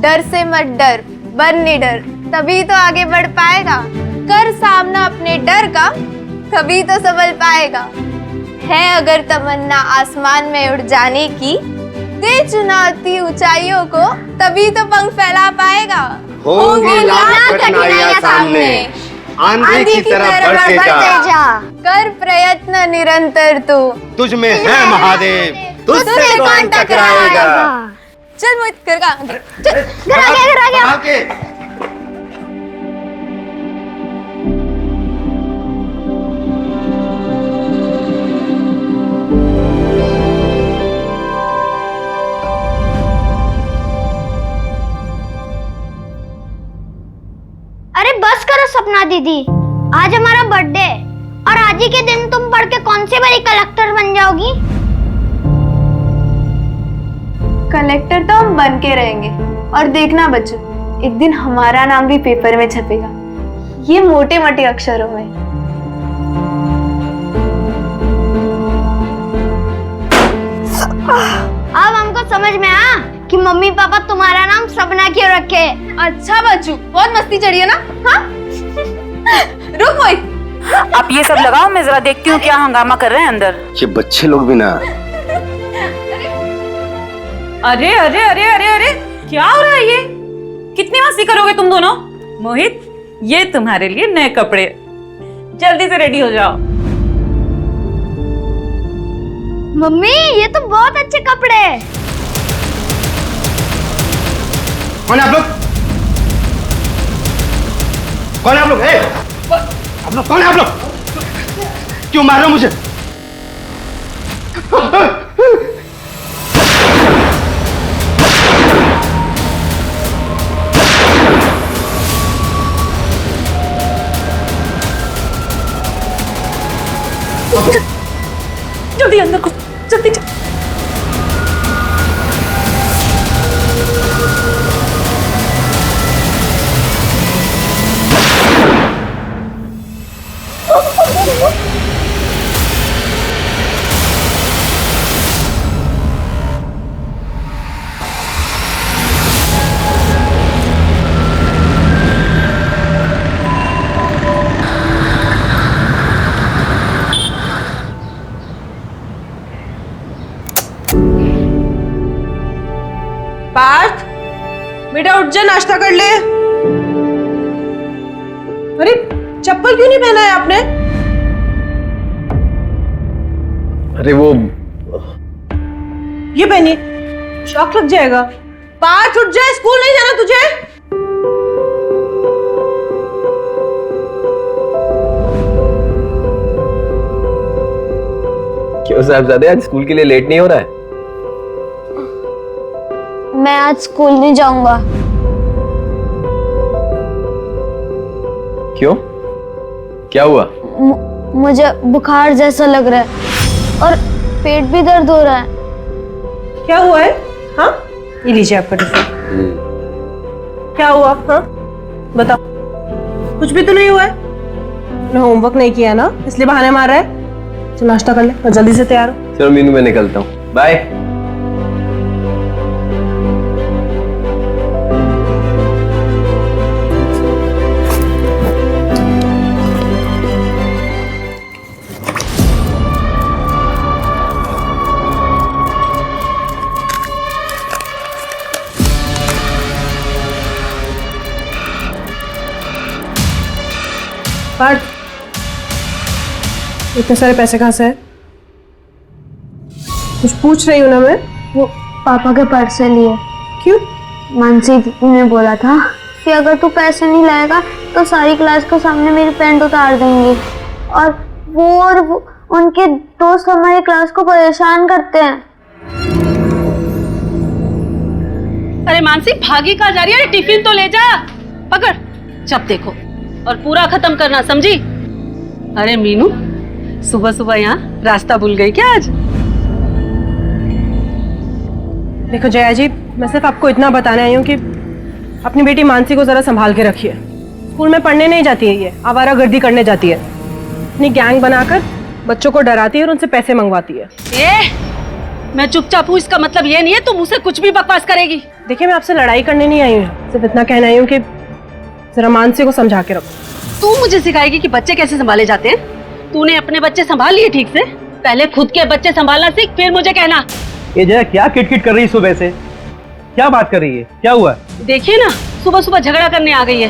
डर से मत डर, बन निडर, तभी तो आगे बढ़ पाएगा। कर सामना अपने डर का, तभी तो संभल पाएगा। है अगर तमन्ना आसमान में उड़ जाने की, दे चुनौती ऊंचाइयों को, तभी तो पंख फैला पाएगा। होंगी लाख कठिनाइयां सामने, आंधी की तरह बढ़ते जा। कर प्रयत्न निरंतर तू, तुझ में है महादेव, तुझसे कौन टकराएगा। चल मोहित, घर आ गया। अरे बस करो सपना दीदी, आज हमारा बर्थडे और आज ही के दिन तुम पढ़ के कौन सी बड़ी कलेक्टर बन जाओगी? कलेक्टर तो हम बन के रहेंगे, और देखना बच्चों, एक दिन हमारा नाम भी पेपर में छपेगा, ये मोटे मोटे अक्षरों में। अब हमको समझ में आया कि मम्मी पापा तुम्हारा नाम सपना क्यों रखे। अच्छा बच्चू, बहुत मस्ती चढ़ी है ना? हाँ? रुक मोहित, आप ये सब लगाओ, मैं जरा देखती हूँ क्या हंगामा कर रहे हैं अंदर। ये बच्चे लोग भी ना। अरे अरे अरे अरे अरे, क्या हो रहा है ये? कितनी मस्ती करोगे तुम दोनों? मोहित, ये तुम्हारे लिए नए कपड़े, जल्दी से रेडी हो जाओ। मम्मी, ये तो बहुत अच्छे कपड़े हैं। कौन है आप लोग? कौन है आप लोग? आप लोग कौन है आप लोग? क्यों मार रहे हो मुझे? जल्दी अंदर को, जल्दी चल। पार्थ, बेटा उठ जा, नाश्ता कर ले। अरे चप्पल क्यों नहीं पहना है आपने? अरे वो ये पहनिए, शॉक लग जाएगा। पार्थ उठ जा, स्कूल नहीं जाना तुझे? क्यों साहबजादे, आज स्कूल के लिए लेट नहीं हो रहा है? मैं आज स्कूल नहीं जाऊंगा। क्यों? क्या हुआ? मुझे बुखार जैसा लग रहा है और पेट भी दर्द हो रहा है। क्या हुआ है? हाँ, ये लीजिए आपका टिफिन। क्या हुआ? हाँ बताओ। कुछ भी तो नहीं हुआ है? होमवर्क नहीं किया ना, इसलिए बहाने मार रहा है। चल नाश्ता कर ले और जल्दी से तैयार हो। चलो मीनू, मैं निकलता हूँ, बाय। पार्थ, इतने सारे पैसे कहाँ से है? कुछ पूछ रही हूँ ना मैं। वो पापा के पर्स से लिए। क्यों? मानसी ने बोला था कि अगर तू पैसे नहीं लाएगा तो सारी क्लास के सामने मेरी पैंट उतार देंगी, और वो उनके दोस्त हमारी क्लास को परेशान करते हैं। अरे मानसी, भागी कहाँ जा रही है? टिफिन तो ले जा, पकड़, जब देखो और पूरा खत्म करना, समझी? अरे मीनू, सुबह सुबह यहाँ रास्ता भूल गई क्या आज? देखो जया जी, मैं सिर्फ आपको इतना बताने आई हूँ कि अपनी बेटी मानसी को जरा संभाल के रखिए। स्कूल में पढ़ने नहीं जाती है, ये आवारागर्दी करने जाती है। अपनी गैंग बनाकर बच्चों को डराती है और उनसे पैसे मंगवाती है। मैं चुपचाप हूँ इसका मतलब ये नहीं है तुम मुझसे कुछ भी बकवास करेगी। देखिए मैं आपसे लड़ाई करने नहीं आई हूँ, सिर्फ इतना कहना आई हूँ कि जरा मानसी को समझा के रखो। तू मुझे सिखाएगी कि बच्चे कैसे संभाले जाते हैं? तूने अपने बच्चे संभाल लिए ठीक से? पहले खुद के बच्चे संभालना सीख, फिर मुझे कहना। ये जया क्या किटकिट कर रही है सुबह से? क्या बात कर रही है? क्या हुआ? देखिए ना, सुबह सुबह झगड़ा करने आ गई है।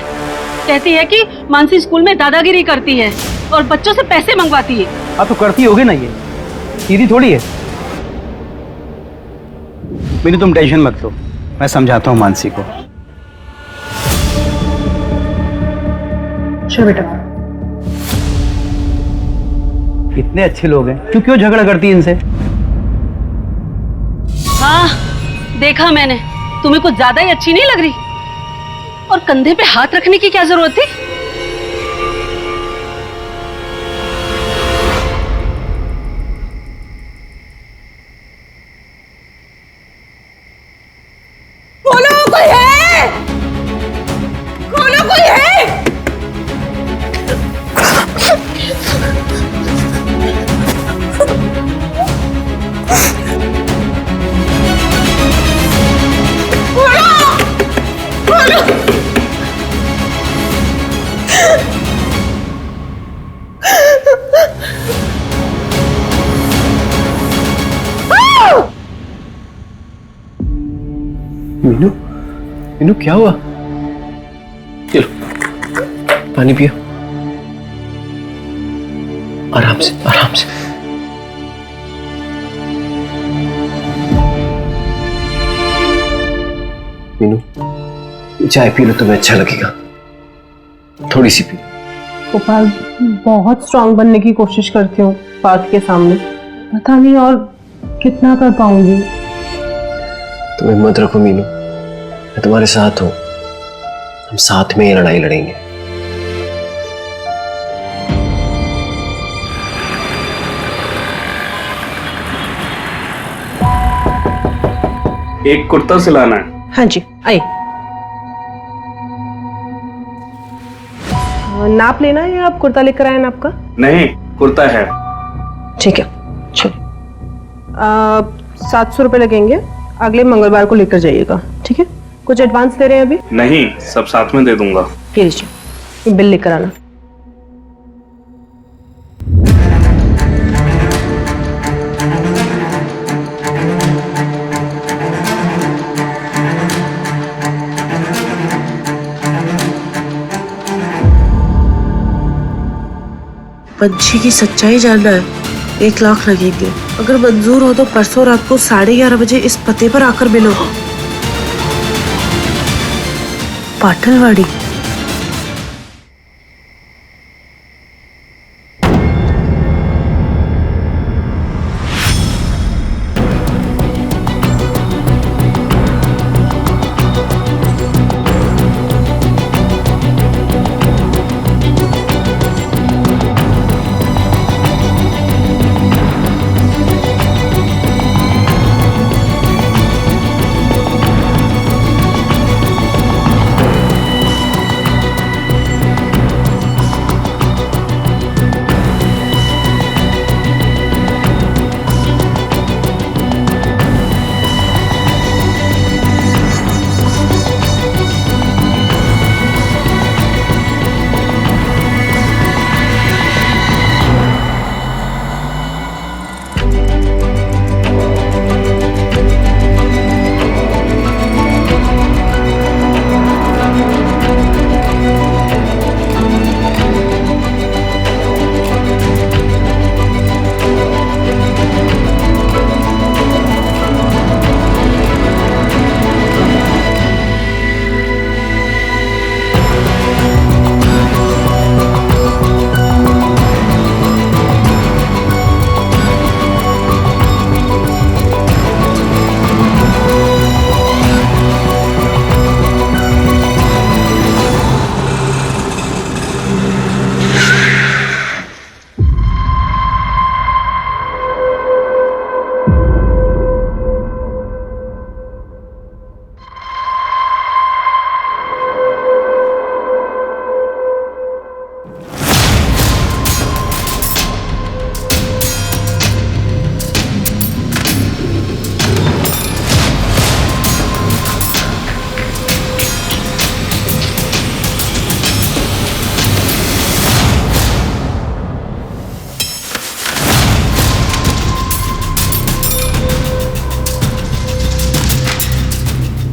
कहती है कि मानसी स्कूल में दादागिरी करती है और बच्चों से पैसे मंगवाती है। हाँ तो करती होगी ना, ये सीधी थोड़ी है। मीनू तुम टेंशन मत लो, मैं समझाता हूँ मानसी को। चलो बेटा। इतने अच्छे लोग हैं, क्यों झगड़ा करती है इनसे? हाँ देखा मैंने, तुम्हें कुछ ज्यादा ही अच्छी नहीं लग रही। और कंधे पे हाथ रखने की क्या जरूरत थी? खोलो, कोई है? खोलो, कोई है? मीनू, मीनू क्या हुआ? चलो पानी पियो, आराम से आराम से। मीनू चाय पी लो, तुम्हें अच्छा लगेगा। थोड़ी सी पी। गोपाल, बहुत स्ट्रांग बनने की कोशिश करती हूँ पार्थ के सामने, पता नहीं और कितना कर पाऊंगी। तुम हिम्मत रखो मीनू, मैं तुम्हारे साथ हूं। हम साथ में ये लड़ाई लड़ेंगे। एक कुर्ता सिलाना है। हाँ जी, आइए। नाप लेना है या आप कुर्ता लेकर आए नाप का? नहीं, कुर्ता है। ठीक है, चलिए। 700 रुपये लगेंगे, अगले मंगलवार को लेकर जाइएगा, ठीक है? कुछ एडवांस दे रहे हैं अभी? नहीं, सब साथ में दे दूंगा। ये लीजिए, बिल लेकर आना। पंछी की सच्चाई जानना है, 1 लाख लगेंगे। अगर मंजूर हो तो परसों रात को 11:30 बजे इस पते पर आकर मिलो। पाटलवाड़ी।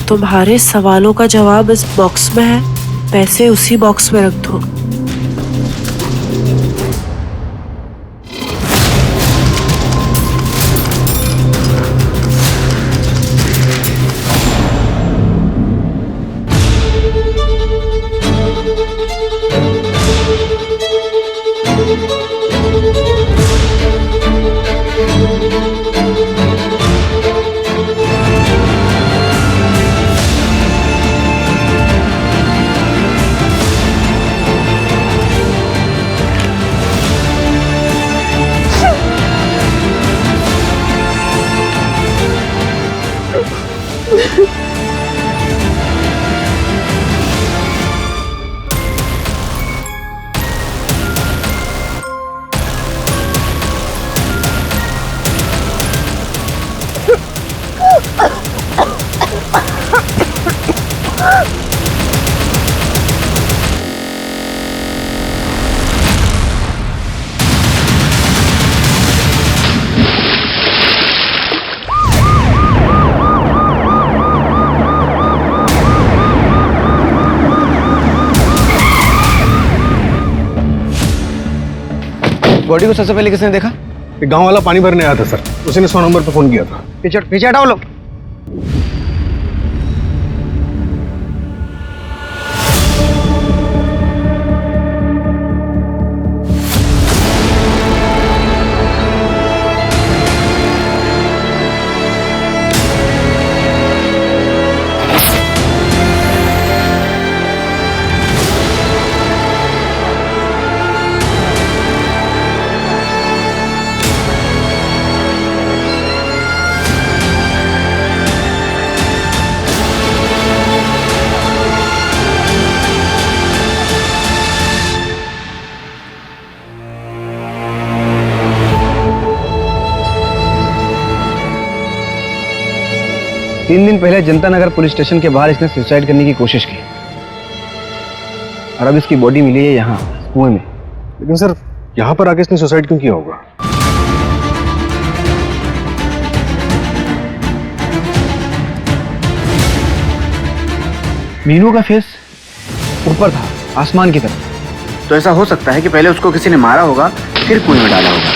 तुम्हारे सवालों का जवाब इस बॉक्स में है, पैसे उसी बॉक्स में रख दो। बॉडी को सबसे पहले किसने देखा? एक गांव वाला पानी भरने आया था सर, उसी ने 100 नंबर पर फोन किया था। पीछे हटाओ लोग। तीन दिन पहले जनता नगर पुलिस स्टेशन के बाहर इसने सुसाइड करने की कोशिश की और अब इसकी बॉडी मिली है यहाँ कुएं में। लेकिन सर यहाँ पर आके इसने सुसाइड क्यों किया होगा? मीनू का फेस ऊपर था, आसमान की तरफ। तो ऐसा हो सकता है कि पहले उसको किसी ने मारा होगा, फिर कुएं में डाला होगा।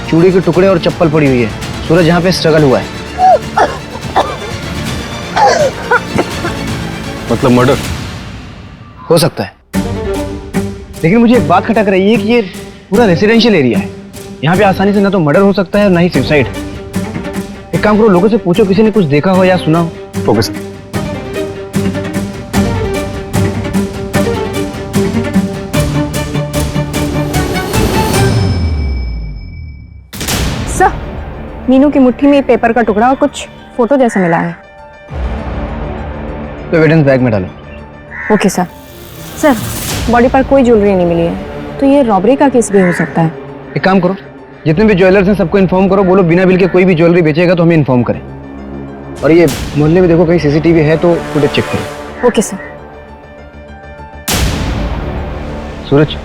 चूड़ी के टुकड़े और चप्पल पड़ी हुई है। सूरज यहाँ पे स्ट्रगल हुआ है। मतलब मर्डर हो सकता है, लेकिन मुझे एक बात खटक रही है कि ये पूरा रेसिडेंशियल एरिया है। यहाँ पे आसानी से ना तो मर्डर हो सकता है और ना ही सुसाइड। एक काम करो, लोगों से पूछो किसी ने कुछ देखा हो या सुना हो। Okay sir. मीनू की मुट्ठी में पेपर का टुकड़ा और कुछ फोटो जैसा मिला है। तो एविडेंस बैग में डालो। Okay sir. सर, बॉडी पर कोई ज्वेलरी नहीं मिली है, तो ये रॉबरी का केस भी हो सकता है। एक काम करो, जितने भी ज्वेलर्स हैं सबको इन्फॉर्म करो, बोलो बिना बिल के कोई भी ज्वेलरी बेचेगा तो हमें इन्फॉर्म करें। और ये मोहल्ले में देखो कहीं सीसीटीवी है तो फुटेज चेक करो। Okay sir. सूरज,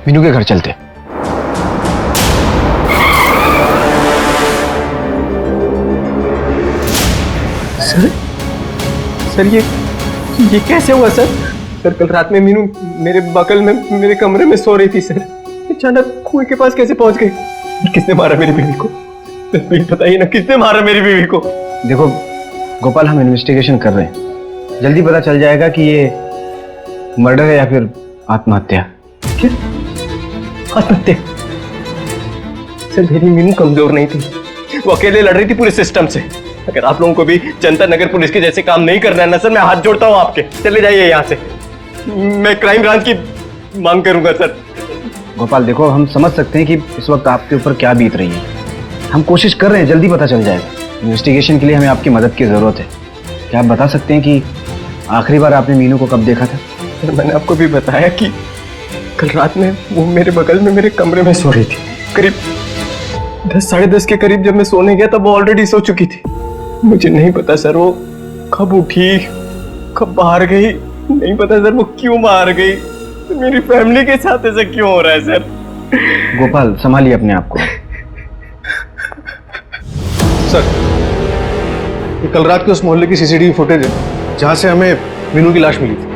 मीनू के घर चलते। सर ये कैसे हुआ सर? सर कल रात में मीनू मेरे बगल में मेरे कमरे में सो रही थी सर। अचानक कुएं के पास कैसे पहुंच गई? किसने मारा मेरी बीवी को? प्लीज बताइए ना, किसने मारा मेरी बीवी को? देखो गोपाल, हम इन्वेस्टिगेशन कर रहे हैं, जल्दी पता चल जाएगा कि ये मर्डर है या फिर आत्महत्या। क्या आत्महत्या? सर मेरी मीनू कमजोर नहीं थी, वो अकेले लड़ रही थी पूरे सिस्टम से। अगर आप लोगों को भी जनता नगर पुलिस के जैसे काम नहीं करना है ना सर, मैं हाथ जोड़ता हूँ आपके। चले जाइए यहाँ से, मैं क्राइम ब्रांच की मांग करूंगा सर। गोपाल देखो, हम समझ सकते हैं कि इस वक्त आपके ऊपर क्या बीत रही है। हम कोशिश कर रहे हैं, जल्दी पता चल जाएगा। इन्वेस्टिगेशन के लिए हमें आपकी मदद की जरूरत है। क्या आप बता सकते हैं कि आखिरी बार आपने मीनू को कब देखा था? सर मैंने आपको भी बताया कि कल रात में वो मेरे बगल में मेरे कमरे में सो रही थी। करीब 10 साढ़े 10 के करीब जब मैं सोने गया तब वो ऑलरेडी सो चुकी थी। मुझे नहीं पता सर वो कब उठी, कब बाहर गई, नहीं पता सर वो क्यों बाहर गई। तो मेरी फैमिली के साथ ऐसा क्यों हो रहा है सर? गोपाल संभालिए अपने आप को। सर, ये कल रात के उस मोहल्ले की सीसीटीवी फुटेज है जहां से हमें मीनू की लाश मिली थी।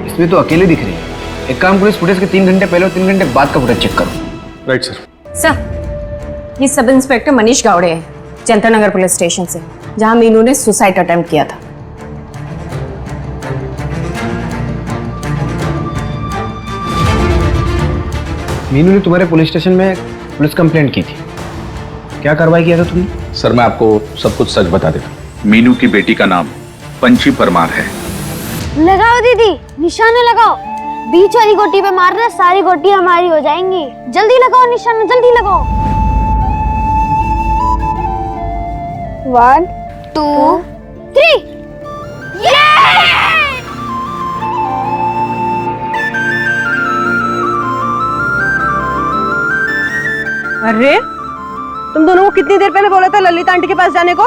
इसमें तो अकेले दिख रही है। एक काम करो, इस फुटेज के 3 घंटे पहले और 3 घंटे बाद का फुटेज चेक करो। Right sir. सर, ये सब इंस्पेक्टर मनीष गावड़े हैं, जंतर नगर पुलिस स्टेशन से, जहां मीनू ने सुसाइड अटेम्प्ट किया था। मीनू ने तुम्हारे पुलिस स्टेशन में पुलिस कंप्लेंट की थी, क्या कार्रवाई किया था तुमने? सर, मैं आपको सब कुछ सच बता देता हूँ। मीनू की बेटी का नाम पंची परमार है। लगाओ दीदी, निशाना लगाओ। बीच वाली गोटी पे मारना, सारी गोटी हमारी हो जाएंगी। जल्दी लगाओ निशाना, जल्दी लगाओ। 1 2 3। अरे, तुम दोनों को कितनी देर पहले बोला था ललिता आंटी के पास जाने को?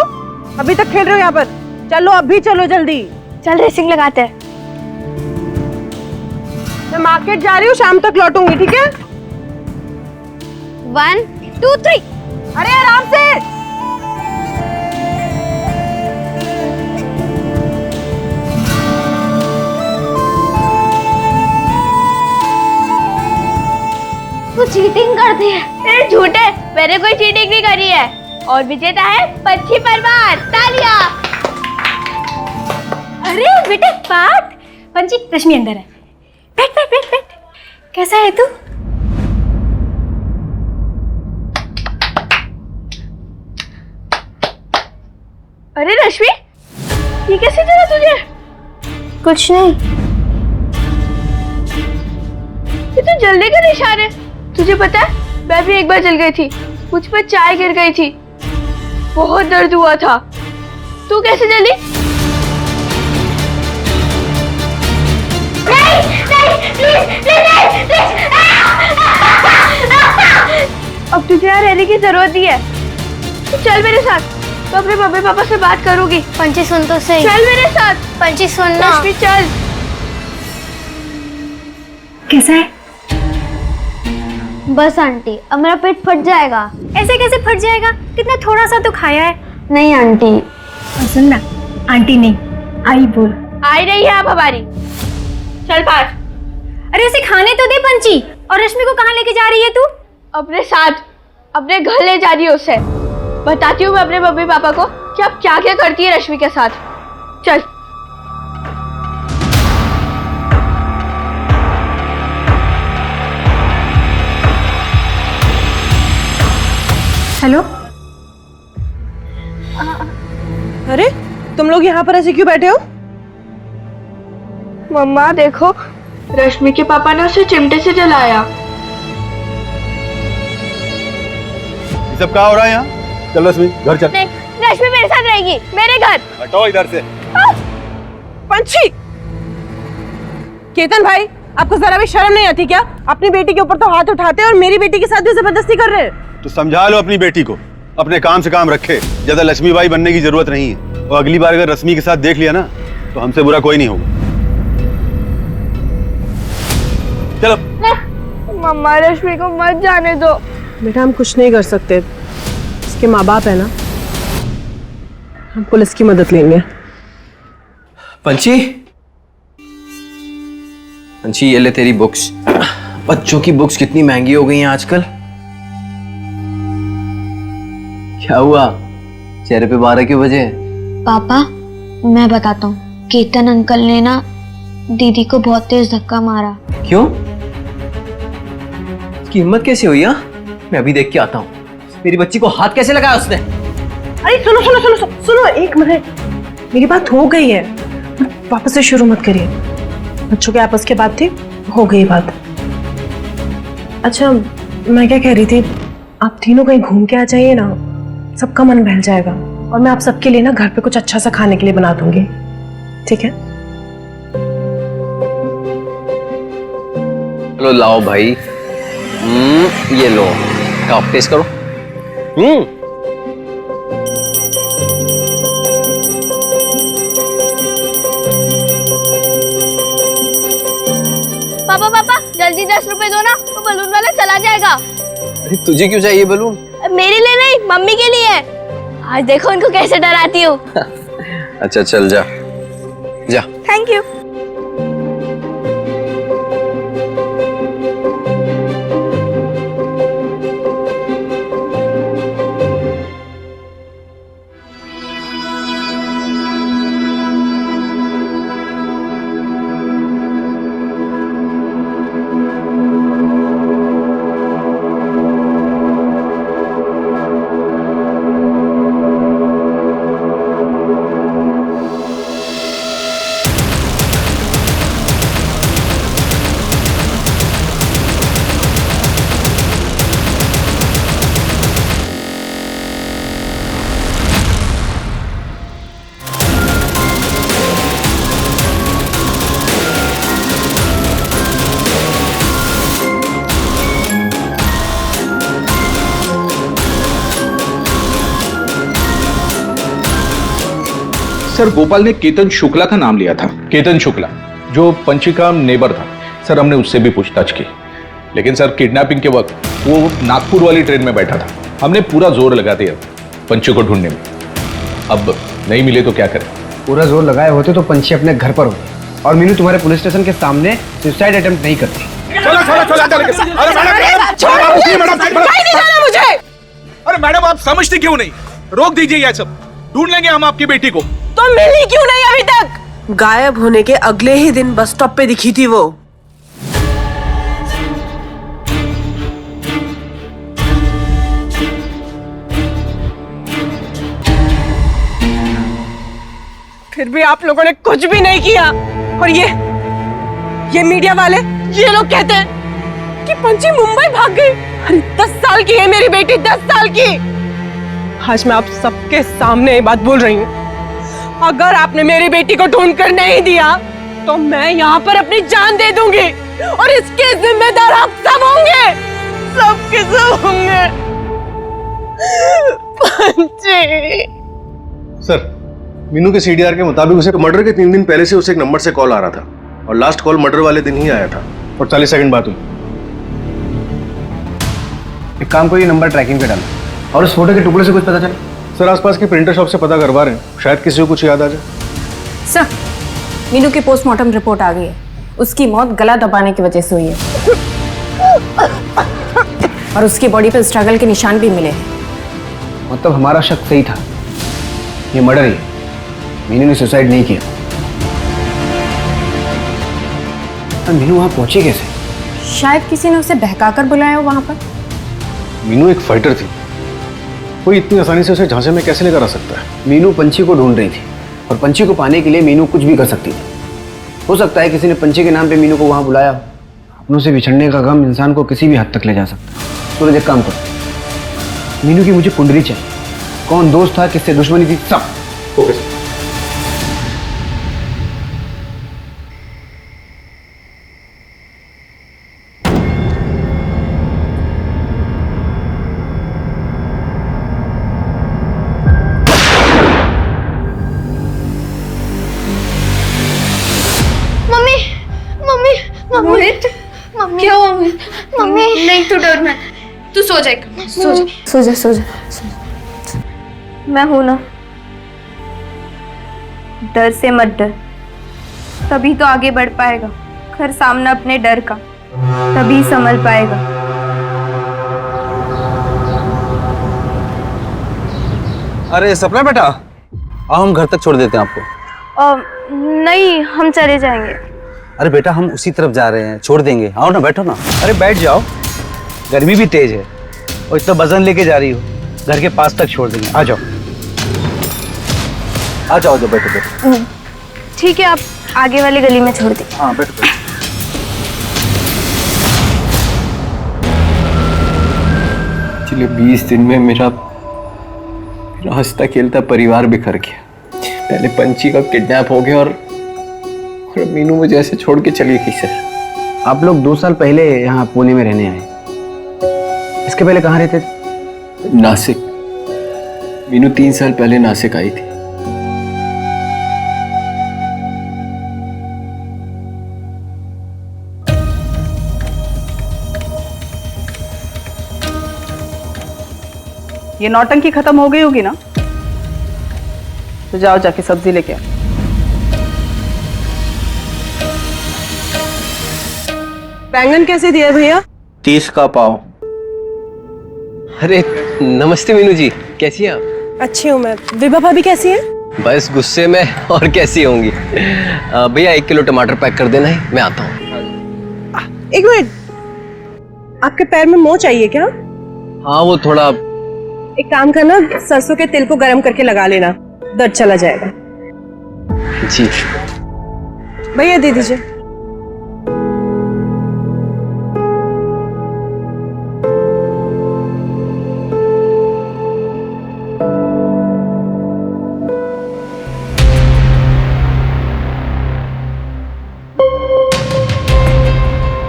अभी तक खेल रहे हो यहाँ पर? चलो अभी चलो जल्दी। चल रेसिंग लगाते हैं। मैं मार्केट जा रही हूँ, शाम तक लौटूंगी, ठीक है? 1 2 3। अरे आराम से। तू चीटिंग करती है। तेरे झूठे, मैंने कोई चीटिंग नहीं करी है। और विजेता है पंची परमार। तालियां। अरे बेटे पाठ, पंची रश्मि अंदर है। बैठ बैठ बैठ बैठ। कैसा है तू? अरे रश्मि, ये कैसे चला तुझे? कुछ नहीं। ये तो जलने का निशान है। तुझे पता है, मैं भी एक बार जल गई थी। मुझ पर चाय गिर गई थी, बहुत दर्द हुआ था। तू कैसे जली? अब तुझे यहाँ रहने की जरूरत नहीं है। तू चल मेरे साथ, तो अपने मम्मी पापा से बात करूंगी। पंची सुन तो सही। चल मेरे साथ। पंची सुनना। रश्मि चल। कैसा है? बस आंटी, अब मेरा पेट फट जाएगा। ऐसे कैसे फट जाएगा? कितना थोड़ा सा तो खाया है। नहीं आंटी। सुन ना, आंटी नहीं, आई बोल। आई नहीं है अब हमारी। चल पास। अरे उसे खाने तो दे पंची। और रश्मि को कहाँ लेके जा रही है तू? अपने साथ, अपने घर ले जा रही है उसे। बताती हूँ मैं अपने मम्मी पापा को कि अब क्या क्या करती है रश्मि के साथ। चल। हेलो। अरे, तुम लोग यहाँ पर ऐसे क्यों बैठे हो? मम्मा देखो, रश्मि के पापा ने उसे चिमटे से जलाया। ये सब क्या हो रहा है यहाँ? चल रश्मि, घर चल। नहीं, रश्मि मेरे साथ रहेगी, मेरे घर। हटो इधर से। पंची, केतन भाई, आपको जरा भी शर्म नहीं आती क्या? अपनी बेटी के ऊपर तो हाथ उठाते हैं और मेरी बेटी के साथ भी जबरदस्ती कर रहे हैं। तो समझा लो अपनी बेटी को, अपने काम से काम रखे। ज्यादा लक्ष्मीबाई बनने की जरूरत नहीं है। और अगली बार अगर रश्मि के साथ देख लिया ना, तो हमसे बुरा कोई नहीं होगा। चलो। मम्मा रश्मि को मत जाने दो। बेटा, हम कुछ नहीं कर सकते, इसके माँ बाप है ना, हम पुलिस की मदद लेंगे। पंची, पंची ये ले तेरी बुक्स। बच्चों की बुक्स कितनी महंगी हो गई हैं आजकल। क्या हुआ, चेहरे पे 12 क्यों बजे? पापा, मैं बताता हूँ। केतन अंकल ने ना दीदी को बहुत तेज धक्का मारा। क्यों? उसकी हिम्मत कैसे हुई? हाँ, मैं अभी देख के आता हूँ। मेरी बच्ची को हाथ कैसे लगाया उसने? अरे सुनो सुनो सुनो सुनो, सुनो एक मिनट, मेरी बात हो गई है, वापस से शुरू मत करिए। बच्चों के आपस की बात थी, हो गई बात। अच्छा, मैं क्या कह रही थी, आप तीनों कहीं घूम के आ जाइए ना, सबका मन बहल जाएगा। और मैं आप सबके लिए ना घर पे कुछ अच्छा सा खाने के लिए बना दूंगी, ठीक है? लो लाओ भाई। ये लो, आप टेस्ट करो। पापा पापा जल्दी जल्दी 10 रुपए दो ना, तो बलून वाला चला जाएगा। अरे तुझे क्यों चाहिए बलून? मेरे लिए नहीं, मम्मी के लिए। आज देखो उनको कैसे डराती हूँ। अच्छा चल जा जा। Thank you. सर गोपाल ने केतन शुक्ला का नाम लिया था। केतन शुक्ला जो पंची का नेबर था। सर हमने उससे भी पूछताछ की, लेकिन सर किडनैपिंग के वक्त वो नागपुर वाली ट्रेन में बैठा था। हमने पूरा जोर लगा दिया पंची को ढूंढने में। अब नहीं मिले तो क्या करें? पूरा जोर लगाए होते तो पंछी अपने घर पर होते और मीनू तुम्हारे पुलिस स्टेशन के सामने सुसाइड अटेम्प्ट नहीं करती। अरे मैडम आप समझते क्यों नहीं? रोक दीजिए यह सब, ढूंढ लेंगे हम आपकी बेटी को। तो मिली क्यों नहीं अभी तक? गायब होने के अगले ही दिन बस स्टॉप पे दिखी थी वो। फिर भी आप लोगों ने कुछ भी नहीं किया। और ये मीडिया वाले, ये लोग कहते हैं कि पंची मुंबई भाग गई। अरे 10 साल की है मेरी बेटी, 10 साल की। आज मैं आप सबके सामने ये बात बोल रही हूँ, अगर आपने मेरी बेटी को ढूंढ कर नहीं दिया तो मैं यहाँ पर अपनी जान दे दूंगी और इसके जिम्मेदार आप सब होंगे, सबके सब होंगे। पंची। सर मीनू के सीडीआर के मुताबिक उसे मर्डर के 3 दिन पहले से उसे एक नंबर से कॉल आ रहा था और लास्ट कॉल मर्डर वाले दिन ही आया था और 40 सेकंड बाद हुई। एक काम करो, ये नंबर ट्रैकिंग पे डालो और उस फोटो के टुकड़े से कुछ पता चला? सर आसपास की प्रिंटर शॉप से पता करवा रहे हैं, शायद किसी को कुछ याद आ जाए। सर मीनू की पोस्टमार्टम रिपोर्ट आ गई है। उसकी मौत गला दबाने की वजह से हुई है और उसकी बॉडी पर स्ट्रगल के निशान भी मिले हैं। मतलब हमारा शक सही था, ये मर्डर ही। मीनू ने सुसाइड नहीं किया। मीनू वहां पहुंची कैसे? शायद किसी ने उसे बहकाकर बुलाया हो वहां पर। मीनू एक फाइटर थी, कोई इतनी आसानी से उसे झांसे में कैसे लेकर आ सकता है? मीनू पंछी को ढूंढ रही थी और पंछी को पाने के लिए मीनू कुछ भी कर सकती थी। हो सकता है किसी ने पंछी के नाम पे मीनू को वहां बुलाया। अपनों से बिछड़ने का गम इंसान को किसी भी हद तक ले जा सकता है। सूरज एक काम करो, मीनू की मुझे कुंडली चाहिए, कौन दोस्त था, किससे दुश्मनी थी, सब। Okay sir. मोहित, क्या हुआ मोहित? मम्मी नहीं, तू डर मत, तू सो जा, सो जा, सो जा, सो जा। मैं हूं ना। डर से मत डर, तभी तो आगे बढ़ पाएगा। कर सामना अपने डर का, तभी संभल पाएगा। अरे सपना बेटा, आओ हम घर तक छोड़ देते हैं आपको। नहीं, हम चले जाएंगे। अरे बेटा हम उसी तरफ जा रहे हैं, छोड़ देंगे। आओ ना, बैठो ना। अरे बैठ जाओ, गर्मी भी तेज है और इतना वजन लेके जा रही हो, घर के पास तक छोड़ देंगे। आ जाओ आ जाओ, बैठो बैठो। ठीक है, आप आगे वाली गली में छोड़ दीजिए। हाँ बैठो बैठो। पिछले 20 दिन में मेरा हंसता खेलता परिवार बिखर गया। पहले पंची का किडनैप हो गया और मीनू मुझे ऐसे छोड़ के चली गई। सर आप लोग 2 साल पहले यहाँ पुणे में रहने आए, इसके पहले कहाँ रहते थे? नासिक। मीनू 3 साल पहले नासिक आई थी। ये नौटंकी खत्म हो गई होगी ना? तो जाओ जाके सब्जी लेके आओ। बैंगन कैसे दिया भैया? 30 का पाव। अरे नमस्ते मीनू जी, कैसी हैं आप? अच्छी हूँ मैं। विभा भाभी कैसी है? बस गुस्से में, और कैसी होंगी। भैया 1 किलो टमाटर पैक कर देना है, मैं आता हूँ। एक मिनट, आपके पैर में मोच चाहिए क्या? हाँ वो थोड़ा। एक काम करना, सरसों के तेल को गर्म करके लगा लेना, दर्द चला जाएगा। जी भैया दे दीजिए।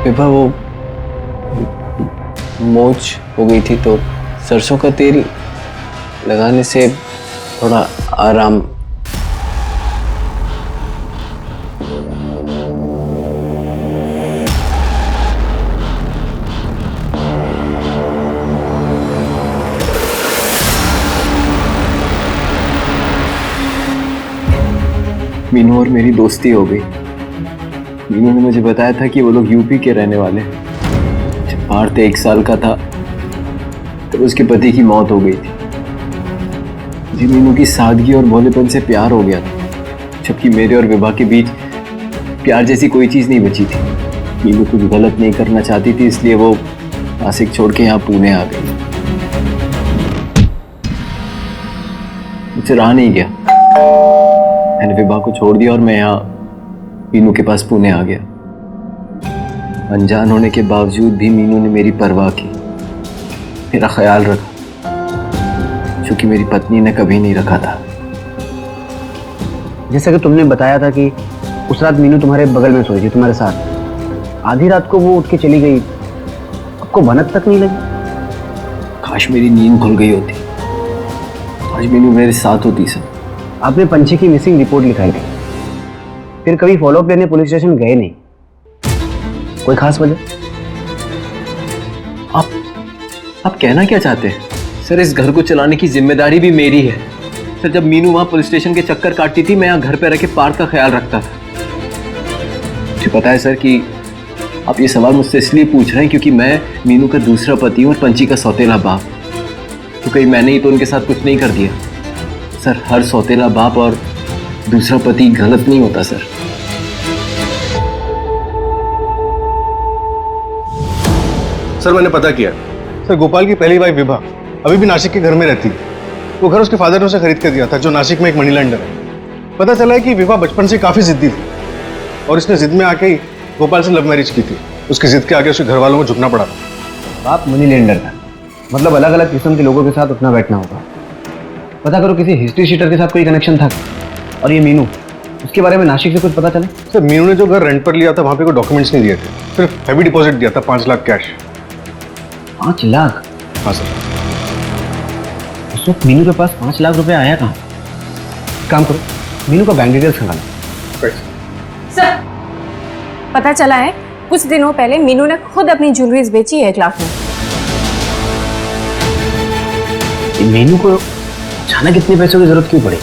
विभा वो मोच हो गई थी तो सरसों का तेल लगाने से थोड़ा आराम। मीनू और मेरी दोस्ती हो गई। मीनू ने मुझे बताया था कि वो लोग यूपी के रहने वाले हैं। जब पार्थ 1 साल का था तब उसके पति की मौत हो गई थी। मुझे मीनू की सादगी और भोलेपन से प्यार हो गया था, जबकि मेरे और विभा के बीच प्यार जैसी कोई चीज नहीं बची थी। मीनू कुछ गलत नहीं करना चाहती थी, इसलिए वो नासिक छोड़ के यहाँ पुणे आ गई। मुझसे रहा नहीं गया, मैंने विभा को छोड़ दिया और मैं यहाँ मीनू के पास पुणे आ गया। अनजान होने के बावजूद भी मीनू ने मेरी परवाह की, मेरा ख्याल रखा, जो कि मेरी पत्नी ने कभी नहीं रखा था। जैसा कि तुमने बताया था कि उस रात मीनू तुम्हारे बगल में सोई थी, तुम्हारे साथ। आधी रात को वो उठ के चली गई, आपको भनक तक नहीं लगी? काश मेरी नींद खुल गई होती, आज मीनू मेरे साथ होती। सर आपने पंछी की मिसिंग रिपोर्ट लिखाई थी, फिर कभी फॉलोअप लेने पुलिस स्टेशन गए नहीं, कोई खास वजह? आप कहना क्या चाहते हैं? सर इस घर को चलाने की जिम्मेदारी भी मेरी है। सर जब मीनू वहां पुलिस स्टेशन के चक्कर काटती थी, मैं यहाँ घर पे रह के पार्थ का ख्याल रखता था। मुझे पता है सर कि आप ये सवाल मुझसे इसलिए पूछ रहे हैं क्योंकि मैं मीनू का दूसरा पति हूँ और पंछी का सौतेला बाप। तो कहीं मैंने ही तो उनके साथ कुछ नहीं कर दिया? सर हर सौतेला बाप और दूसरा पति गलत नहीं होता सर। सर मैंने पता किया, सर गोपाल की पहली वाइफ विभा अभी भी नासिक के घर में रहती है। वो घर उसके फादर ने उसे खरीद कर दिया था, जो नासिक में एक मनी लैंडर है। पता चला है कि विभा बचपन से काफी जिद्दी थी और इसने जिद में आके ही गोपाल से लव मैरिज की थी। उसकी जिद के आगे उसके घर वालों को झुकना पड़ा था। बाप मनी लेंडर था, मतलब अलग अलग किस्म के लोगों के साथ उठना बैठना होगा। पता करो किसी हिस्ट्री शीटर के साथ कोई कनेक्शन था। और ये मीनू, उसके बारे में नासिक से कुछ पता चला? सर मीनू ने जो घर रेंट पर लिया था वहां पे कोई डॉक्यूमेंट्स नहीं दिए थे, सिर्फ हैवी डिपॉजिट दिया था 5 लाख कैश। 5 लाख? हाँ सर। उस वक्त मीनू के पास 5 लाख रुपए आया कहाँ? काम करो, मीनू का बैंक डिटेल्स निकालो। सर पता चला है कुछ दिनों पहले मीनू ने खुद अपनी ज्वेलरीज बेची है 1 लाख में। मीनू को अचानक इतने पैसों की जरूरत क्यों पड़ी?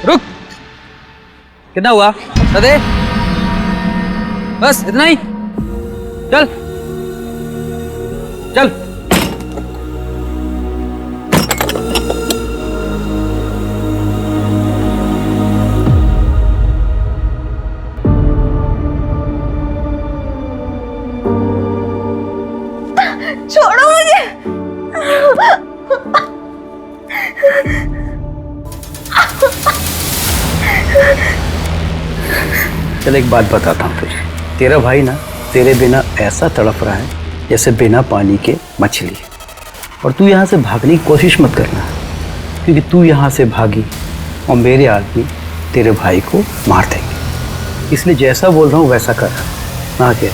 रुक, कितना हुआ? दे, बस इतना ही। चल चल। चल एक बात बताता हूँ तुझे, तेरा भाई ना तेरे बिना ऐसा तड़प रहा है जैसे बिना पानी के मछली। और तू यहाँ से भागने की कोशिश मत करना, क्योंकि तू यहाँ से भागी और मेरे आदमी तेरे भाई को मार देंगे। इसलिए जैसा बोल रहा हूँ वैसा कर। हाँ क्या?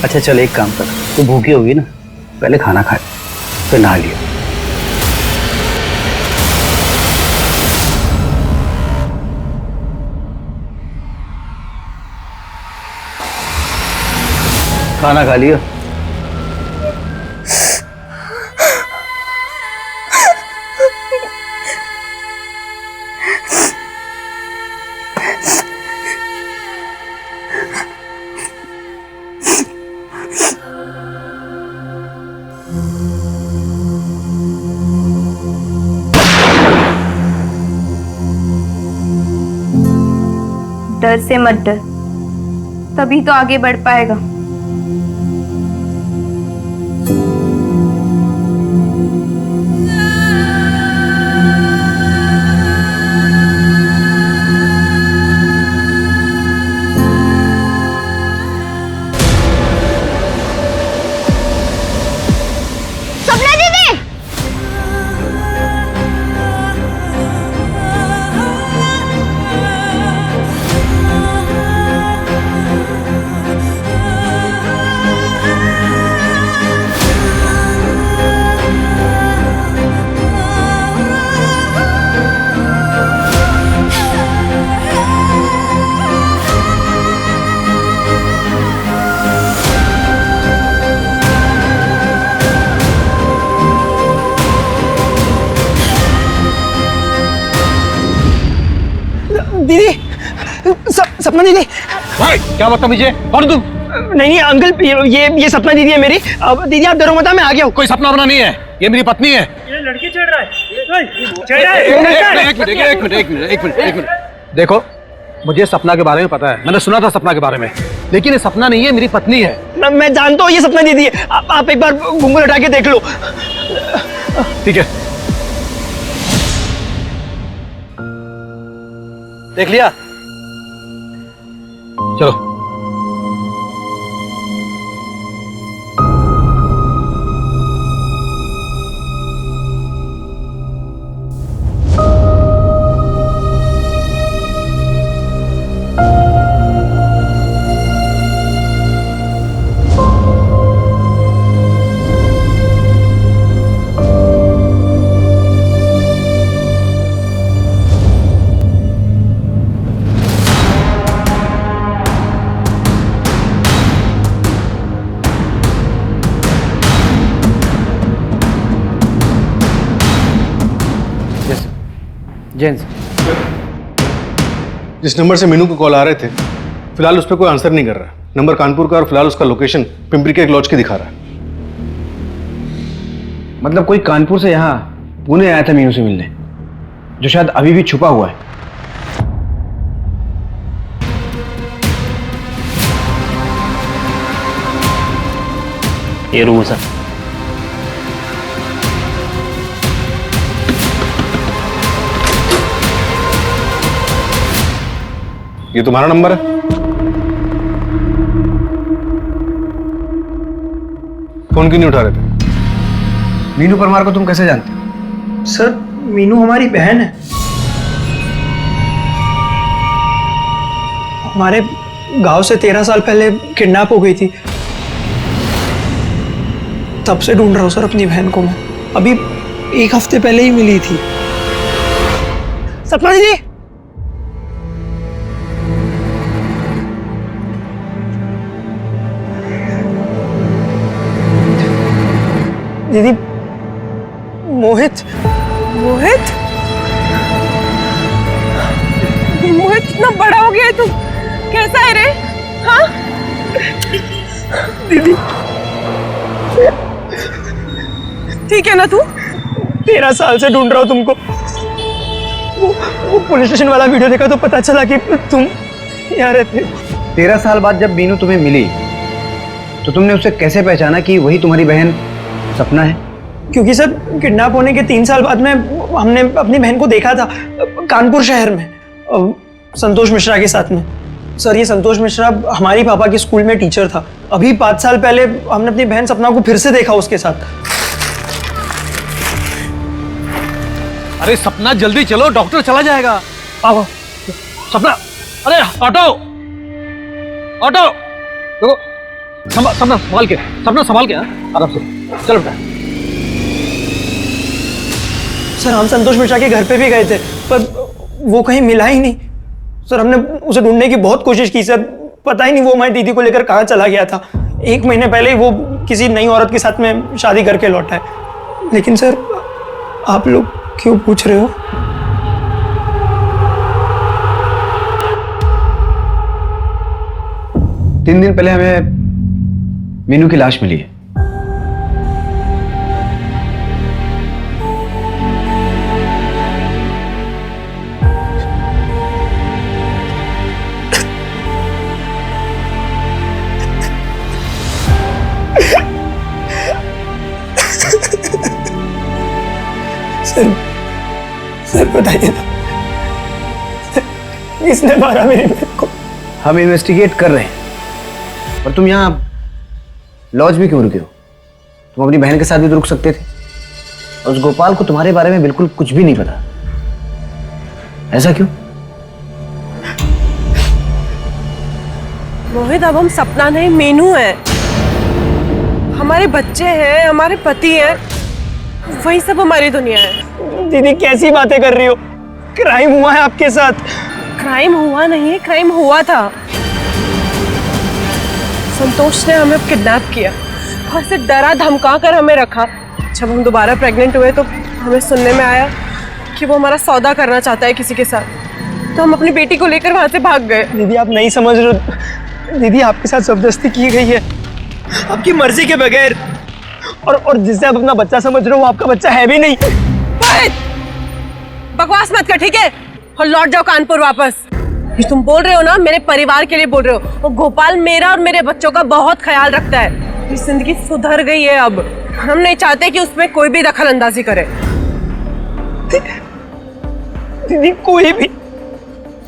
अच्छा चल एक काम कर, तू भूखी होगी ना, पहले खाना खा फिर नहा लियो। खाना खा लियो। डर से मत डर, तभी तो आगे बढ़ पाएगा। सपना दीदी, दीदी, सपना दीदी। भाई क्या बदतमीजी है? कौन तुम? नहीं अंकल, ये सपना दीदी है मेरी। अब दीदी आप डरो मत, मैं आ गया हूँ। कोई सपना वपना नहीं है, ये मेरी पत्नी है। ये लड़की चढ़ रहा है। एक मिनट। देखो, मुझे सपना के बारे में पता है, मैंने सुना था सपना के बारे में, लेकिन ये सपना नहीं है, मेरी पत्नी है। मैं जानता हूँ ये सपना दीदी है। आप एक बार घुंघरू हटा के देख लो। ठीक है, देख लिया? चलो। जेंस, जिस नंबर से मीनू को कॉल आ रहे थे, फिलहाल उस पर कोई आंसर नहीं कर रहा। नंबर कानपुर का और फिलहाल उसका लोकेशन पिंपरी के एक लॉज की दिखा रहा है। मतलब कोई कानपुर से यहाँ पुणे आया था मीनू से मिलने, जो शायद अभी भी छुपा हुआ है। ये रूम है सर। ये तुम्हारा नंबर है? फोन क्यों नहीं उठा रहे थे? मीनू परमार को तुम कैसे जानते हो? सर, मीनू हमारी बहन है। हमारे गांव से 13 साल पहले किडनैप हो गई थी। तब से ढूंढ रहा हूं सर अपनी बहन को मैं। अभी 1 हफ्ते पहले ही मिली थी। सपना दीदी, दीदी, मोहित कितना बड़ा हो गया है तू। कैसा है रे? हाँ दीदी, ठीक है ना तू? 13 साल से ढूंढ रहा हूं तुमको। वो पुलिस स्टेशन वाला वीडियो देखा तो पता चला कि तुम यहाँ रहते हो। 13 साल बाद जब मीनू तुम्हें मिली तो तुमने उसे कैसे पहचाना कि वही तुम्हारी बहन सपना है? क्योंकि सर, किडनैप होने के 3 साल बाद में हमने अपनी बहन को देखा था कानपुर शहर में, संतोष मिश्रा के साथ में। सर ये संतोष मिश्रा हमारी पापा के स्कूल में टीचर था। अभी 5 साल पहले हमने अपनी बहन सपना को फिर से देखा उसके साथ। अरे सपना जल्दी चलो, डॉक्टर चला जाएगा। आओ सपना, अरे ऑटो ऑटो, देखो सपना संभाल के, सपना संभाल के, आराम से चलो बेटा। सर हम संतोष मिश्रा के घर पे भी गए थे पर वो कहीं मिला ही नहीं। सर हमने उसे ढूंढने की बहुत कोशिश की सर, पता ही नहीं वो हमारी दीदी को लेकर कहाँ चला गया था। 1 महीने पहले ही वो किसी नई औरत के साथ में शादी करके लौटा है। लेकिन सर आप लोग क्यों पूछ रहे हो? तीन दिन पहले हमें मीनू की लाश मिली है। सर बताइए ना, किसने मारा मेरी बहन को? हम इन्वेस्टिगेट कर रहे हैं। पर तुम यहाँ लॉज में क्यों रुके हो? तुम अपनी बहन के साथ भी तो रुक सकते थे। और उस गोपाल को तुम्हारे बारे में बिल्कुल कुछ भी नहीं पता। ऐसा क्यों? मोहित अब हम सपना नहीं मीनू है। हमारे बच्चे हैं, हमारे पति हैं, वही सब हमारी दुनिया है। दीदी कैसी बातें कर रही हो? क्राइम हुआ है आपके साथ। क्राइम हुआ नहीं है, क्राइम हुआ था। संतोष ने हमें किडनैप किया और से डरा धमका कर हमें रखा। जब हम दोबारा प्रेग्नेंट हुए तो हमें सुनने में आया कि वो हमारा सौदा करना चाहता है किसी के साथ, तो हम अपनी बेटी को लेकर वहां से भाग गए। दीदी आप नहीं समझ रहे हो, दीदी आपके साथ जबरदस्ती की गई है आपकी मर्जी के बगैर। और जिससे आप अपना बच्चा समझ रहे हो वो आपका बच्चा है भी नहीं। बकवास मत कर, ठीक है? और लौट जाओ कानपुर वापस। ये तुम बोल रहे हो ना, मेरे परिवार के लिए बोल रहे हो। और गोपाल मेरा और मेरे बच्चों का बहुत ख्याल रखता है। मेरी जिंदगी सुधर गई है अब। हम नहीं चाहते कि उसमें कोई भी दखल अंदाजी करे। दीदी कोई भी,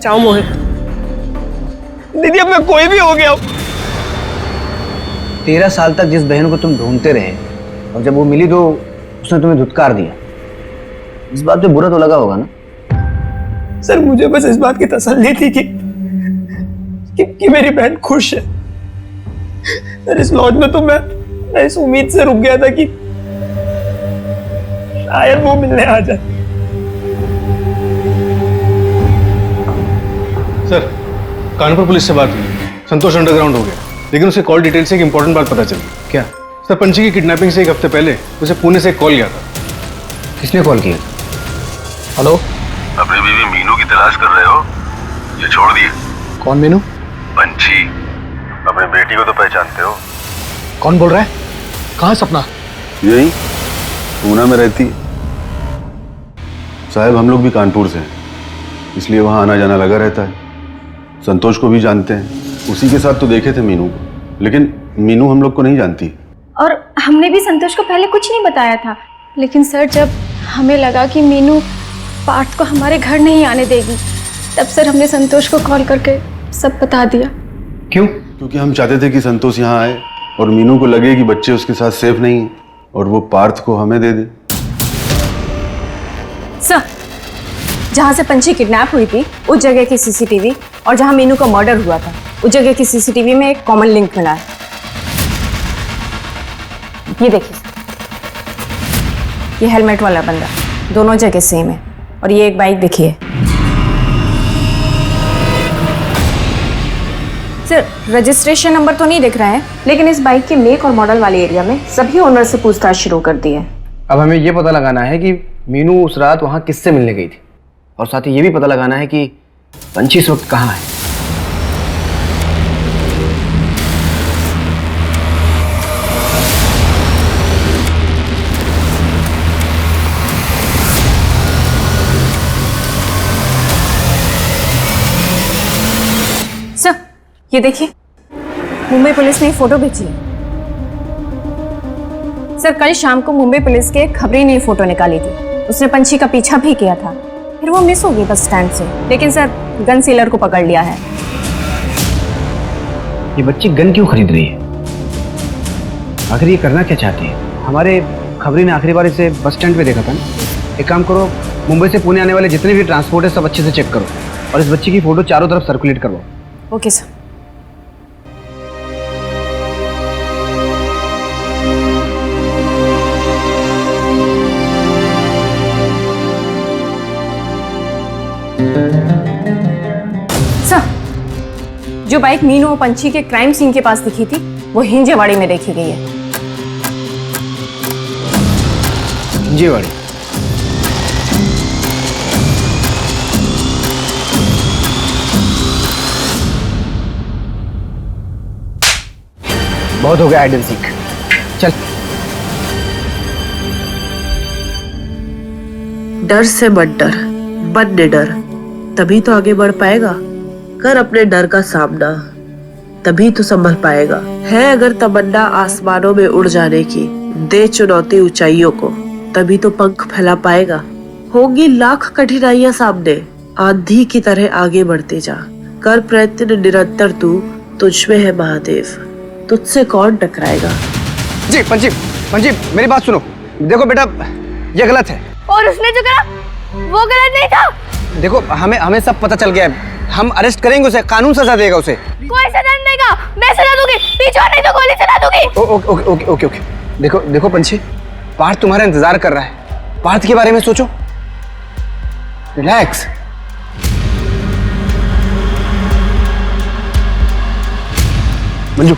जाओ मोहित। दीदी अब मैं कोई भी हो गया हूँ। 13 साल तक जिस बहन को तुम ढूंढते रहे और जब वो मिली तो उसने तुम्हें धुतकार दिया। इस बात पे बुरा तो लगा होगा ना? सर मुझे बस इस बात की तसल्ली थी कि मेरी बहन खुश है। सर इस लॉज में तो मैं इस उम्मीद से रुक गया था कि शायद वो मिलने आ जाए। सर कानपुर पुलिस से बात हुई, संतोष अंडरग्राउंड हो गया, लेकिन उसे कॉल डिटेल से एक इंपॉर्टेंट बात पता चली। क्या? सर पंची की किडनैपिंग से 1 हफ्ते पहले उसे पुणे से एक कॉल गया था। किसने कॉल किया? हेलो, अपनी बीवी मीनू की तलाश कर रहे हो? ये छोड़ दिए। कौन मीनू? पंची। अपनी बेटी को तो पहचानते हो? कौन बोल रहा है? कहाँ सपना? यही पूना में रहती। साहब हम लोग भी कानपुर से हैं, इसलिए वहाँ आना जाना लगा रहता है। संतोष को भी जानते हैं, उसी के साथ तो देखे थे मीनू को, लेकिन मीनू हम लोग को नहीं जानती। और हमने भी संतोष को पहले कुछ नहीं बताया था, लेकिन सर जब हमें लगा कि मीनू पार्थ को हमारे घर नहीं आने देगी, तब सर हमने संतोष को कॉल करके सब बता दिया। क्यों? क्योंकि हम चाहते थे कि संतोष यहाँ आए और मीनू को लगे कि बच्चे उसके साथ सेफ नहीं हैं और वो पार्थ को हमें दे दे। सर जहाँ से पंची किडनैप हुई थी उस जगह की सीसीटीवी और जहाँ मीनू का मर्डर हुआ था उस जगह की सीसीटीवी में एक कॉमन लिंक मिला है। ये देखिए, ये हेलमेट वाला बंदा दोनों जगह सेम है और ये एक बाइक देखिए। सर रजिस्ट्रेशन नंबर तो नहीं दिख रहा है, लेकिन इस बाइक के मेक और मॉडल वाले एरिया में सभी ओनर से पूछताछ शुरू कर दी है। अब हमें ये पता लगाना है कि मीनू उस रात वहां किससे मिलने गई थी, और साथ ही ये भी पता लगाना है कि पंची इस वक्त कहाँ है। सर ये देखिए, मुंबई पुलिस ने फोटो भेजी है। सर कल शाम को मुंबई पुलिस के खबरी ने फोटो निकाली थी। उसने पंछी का पीछा भी किया था, फिर वो मिस हो गई बस स्टैंड से, लेकिन सर गन सेलर को पकड़ लिया है। ये बच्ची गन क्यों खरीद रही है? आखिर ये करना क्या चाहती है? हमारे खबरी ने आखिरी बार इसे बस स्टैंड पे देखा था ना। एक काम करो, मुंबई से पुणे आने वाले जितने भी ट्रांसपोर्ट है सब अच्छे से चेक करो और इस बच्ची की फोटो चारों तरफ सर्कुलेट करवाओ। Okay sir. सर, जो बाइक मीनू और पंछी के क्राइम सीन के पास दिखी थी वो हिंजेवाड़ी में देखी गई है। हिंजेवाड़ी? बहुत हो गया हाइड एंड सीक, चल। डर से मत डर, बन निडर, तभी तो आगे बढ़ पाएगा। कर अपने डर का सामना, तभी तो संभल पाएगा। है अगर तमन्ना आसमानों में उड़ जाने की, दे चुनौती ऊंचाइयों को, तभी तो पंख फैला पाएगा। होंगी लाख कठिनाइयां सामने, आंधी की तरह आगे बढ़ते जा। कर प्रयत्न निरंतर, तू तुझ में है महादेव, तुझसे कौन टकराएगा। जी पंची, पंची मेरी बात सुनो। देखो बेटा, ये गलत है। और उसने जो करा वो गलत नहीं था। देखो हमें सब पता चल गया है। हम अरेस्ट करेंगे उसे, कानून सजा देगा उसे। कोई सजा नहीं देगा, मैं सजा दूंगी। पीछे नहीं तो गोली चला दूंगी। Okay okay okay okay. देखो देखो पंछी, पार्थ तुम्हारा इंतजार कर रहा है। पार्थ के बारे में सोचो, रिलैक्स। मंजू,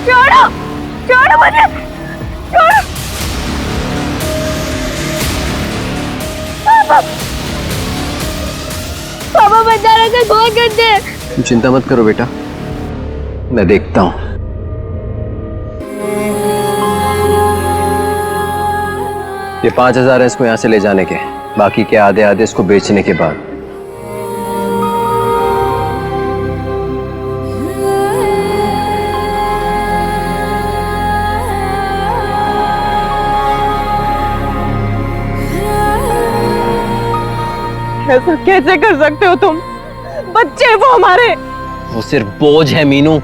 छोड़ो छोड़ो मुझे, छोड़ो। पापा बेचारा का गोद कर दे। तुम चिंता मत करो बेटा, मैं देखता हूं। ये 5,000 है इसको यहाँ से ले जाने के, बाकी के आधे आधे इसको बेचने के बाद। ऐसा कैसे कर सकते हो तुम? बच्चे वो हमारे। वो सिर्फ बोझ है मीनू।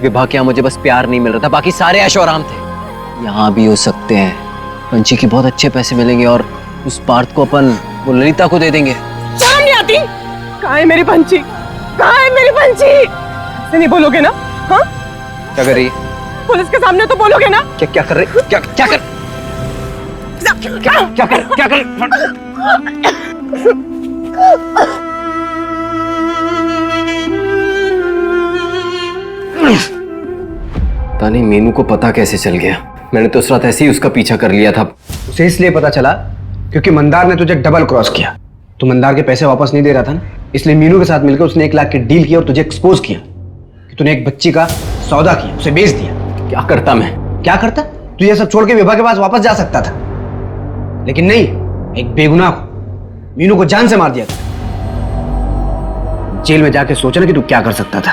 विभा के यहाँ मुझे बस प्यार नहीं मिल रहा था, बाकी सारे ऐशो आराम थे। यहाँ भी हो सकते हैं। पंची की बहुत अच्छे पैसे मिलेंगे और उस पार्थ को अपन वो ललिता को दे देंगे। शर्म नहीं आती? कहाँ है मेरी पंची? कहाँ है मेरी पंची? ऐसे नहीं बोलोगे ना? हाँ? क्या कर रही? पुलिस के सामने तो बोलोगे ना? क्या कर रही? क्या क्या कर? क्या कर? पता नहीं मीनू को पता कैसे चल गया। मैंने तो उस रात ऐसे ही उसका पीछा कर लिया था। उसे इसलिए पता चला क्योंकि मंदार ने तुझे डबल क्रॉस किया। तू मंदार के पैसे वापस नहीं दे रहा था ना, इसलिए मीनू के साथ मिलकर उसने 1 लाख की डील की और तुझे एक्सपोज किया कि तूने एक बच्ची का सौदा किया, उसे बेच दिया। क्या करता मैं? क्या करता? तू ये सब छोड़ के विभा के पास वापस जा सकता था, लेकिन नहीं, एक बेगुनाह को, मीनू को जान से मार दिया था। जेल में जाके सोचा ना कि तू क्या कर सकता था।